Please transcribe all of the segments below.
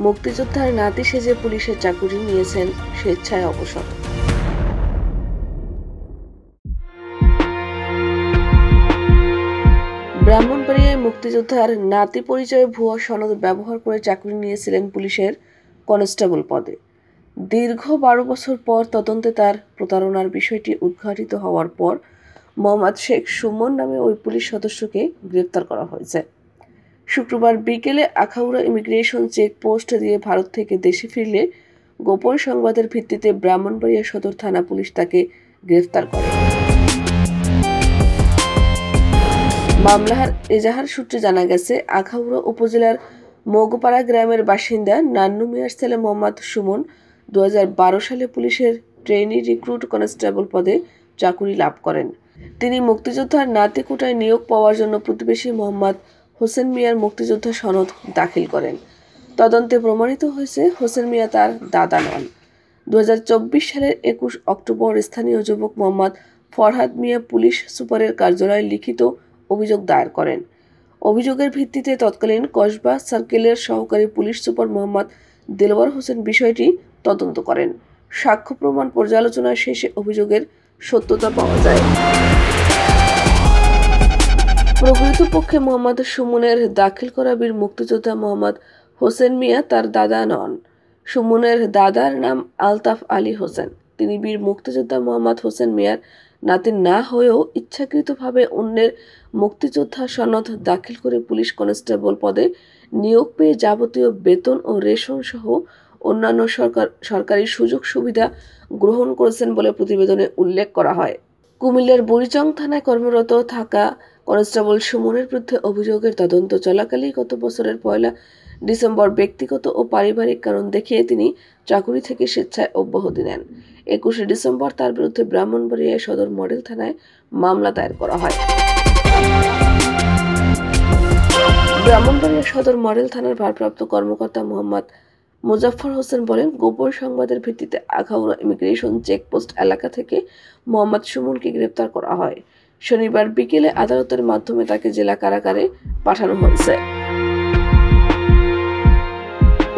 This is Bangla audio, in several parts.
মুক্তিযোদ্ধার নাতি সেজে পুলিশের চাকুরি নিয়েছেন স্বেচ্ছায় অবসর। ব্রাহ্মণবাড়িয়ায় মুক্তিযোদ্ধার নাতি পরিচয়ে ভুয়া সনদ ব্যবহার করে চাকরি নিয়েছিলেন পুলিশের কনস্টেবল পদে। দীর্ঘ 12 বছর পর তদন্তে তার প্রতারণার বিষয়টি উদ্ঘাটিত হওয়ার পর মোহাম্মদ শেখ সুমন নামে ওই পুলিশ সদস্যকে গ্রেপ্তার করা হয়েছে। শুক্রবার বিকেলে আখাউড়া ইমিগ্রেশন চেকপোস্ট দিয়ে ভারত থেকে দেশে ফিরলে গোপন সংবাদের ভিত্তিতে ব্রাহ্মণবাড়িয়া সদর থানা পুলিশ তাকে গ্রেফতার করে। মামলার এজাহার সূত্রে জানা গেছে, আখাউড়া উপজেলার মগপাড়া গ্রামের বাসিন্দা নান্নু মিয়ার ছেলে মোহাম্মদ সুমন 2012 সালে পুলিশের ট্রেনি রিক্রুট কনস্টেবল পদে চাকুরি লাভ করেন। তিনি মুক্তিযোদ্ধার নাতি কোটায় নিয়োগ পাওয়ার জন্য প্রতিবেশী মোহাম্মদ হোসেন মিয়ার মুক্তিযোদ্ধা সনদ দাখিল করেন। তদন্তে প্রমাণিত হয়েছে হোসেন মিয়া তার দাদা নন। 2024 সালের 21 অক্টোবর স্থানীয় যুবক মোহাম্মদ ফরহাদ মিয়া পুলিশ সুপারের কার্যালয়ে লিখিত অভিযোগ দায়ের করেন। অভিযোগের ভিত্তিতে তৎকালীন কসবা সার্কেলের সহকারী পুলিশ সুপার মোহাম্মদ দেলওয়ার হোসেন বিষয়টি তদন্ত করেন। সাক্ষ্য প্রমাণ পর্যালোচনা শেষে অভিযোগের সত্যতা পাওয়া যায়। প্রকৃতপক্ষে মোহাম্মদ সুমনের দাখিল করা বীর মুক্তিযোদ্ধা মোহাম্মদ হোসেন মিয়া তার দাদা নন। সুমনের দাদার নাম আলতাফ আলী হোসেন। তিনি বীর মুক্তিযোদ্ধা মোহাম্মদ হোসেন মিয়ার নাতি না হয়েও ইচ্ছাকৃতভাবে অন্যের মুক্তিযোদ্ধা সনদ দাখিল করে পুলিশ কনস্টেবল পদে নিয়োগ পেয়ে যাবতীয় বেতন ও রেশন সহ অন্যান্য সরকারি সুযোগ সুবিধা গ্রহণ করেছেন বলে প্রতিবেদনে উল্লেখ করা হয়। কুমিল্লার বুড়িচং থানায় কর্মরত থাকা কনস্টেবল সুমনের বিরুদ্ধে অভিযোগের তদন্ত চলাকালেই গত বছরের 1 ডিসেম্বর ব্যক্তিগত ও পারিবারিক কারণ দেখিয়ে তিনি চাকুরি থেকে স্বেচ্ছায় অব্যাহতি নেন। 21 ডিসেম্বর তার বিরুদ্ধে ব্রাহ্মণবাড়িয়া সদর মডেল থানায় মামলা দায়ের করা হয়। ব্রাহ্মণবাড়িয়া সদর মডেল থানার ভারপ্রাপ্ত কর্মকর্তা মোহাম্মদ মুজাফফর হোসেন বলেন, গোপন সংবাদের ভিত্তিতে আখাউড়া ইমিগ্রেশন চেকপোস্ট এলাকা থেকে মোহাম্মদ সুমনকে গ্রেপ্তার করা হয়। শনিবার বিকেলে আদালতের মাধ্যমে তাকে জেলা কারাগারে পাঠানো হয়েছে।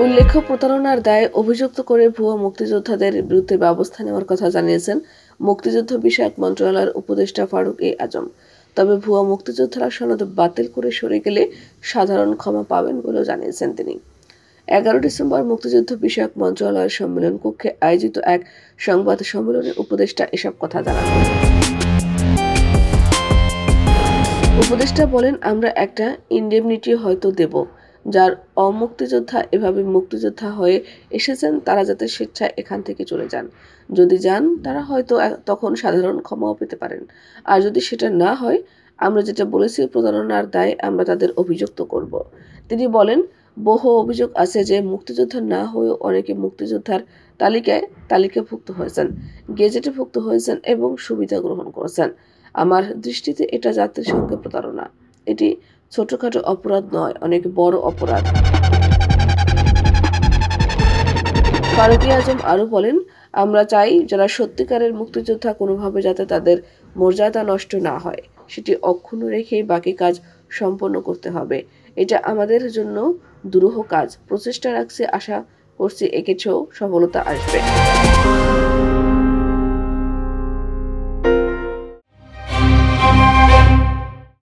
উল্লেখ্য, প্রতারণার দায়ে অভিযুক্ত করে ভুয়া মুক্তিযোদ্ধাদের বিরুদ্ধে ব্যবস্থা নেওয়ার কথা জানিয়েছেন মুক্তিযুদ্ধ বিষয়ক মন্ত্রণালয়ের উপদেষ্টা ফারুক আজম। তবে ভুয়া মুক্তিযোদ্ধারা সনদ বাতিল করে সরে গেলে সাধারণ ক্ষমা পাবেন বলেও জানিয়েছেন তিনি। 11 ডিসেম্বর মুক্তিযুদ্ধ বিষয়ক মন্ত্রণালয়ের সম্মেলন কক্ষে আয়োজিত এক সংবাদ সম্মেলনে উপদেষ্টা এসব কথা জানান। উপদেষ্টা বলেন, আমরা একটা ইনডেমনিটি হয়তো দেব, যার অমুক্তিযোদ্ধা এভাবে মুক্তিযোদ্ধা হয়ে এসেছেন তারা যাতে স্বেচ্ছায় এখান থেকে চলে যান। যদি যান তারা হয়তো তখন সাধারণ ক্ষমাও পেতে পারেন। আর যদি সেটা না হয়, আমরা যেটা বলেছি প্রতারণার দায়ে আমরা তাদের অভিযুক্ত করব। তিনি বলেন, বহু অভিযোগ আছে যে মুক্তিযোদ্ধা না হয়েও অনেকে মুক্তিযোদ্ধার তালিকাভুক্ত হয়েছেন, গেজেটেভুক্ত হয়েছেন এবং সুবিধা গ্রহণ করেছেন। আমার দৃষ্টিতে এটা জাতির সঙ্গে প্রতারণা। এটি ছোটখাটো অপরাধ নয়, অনেক বড় অপরাধ। ফারুক আজম আরও বলেন, আমরা চাই যারা সত্যিকারের মুক্তিযোদ্ধা কোনোভাবে যাতে তাদের মর্যাদা নষ্ট না হয়, সেটি অক্ষুণ্ণ রেখেই বাকি কাজ সম্পন্ন করতে হবে। এটা আমাদের জন্য দুরূহ কাজ। প্রচেষ্টা রাখছি, আশা করছি এক্ষেত্রেও সফলতা আসবে।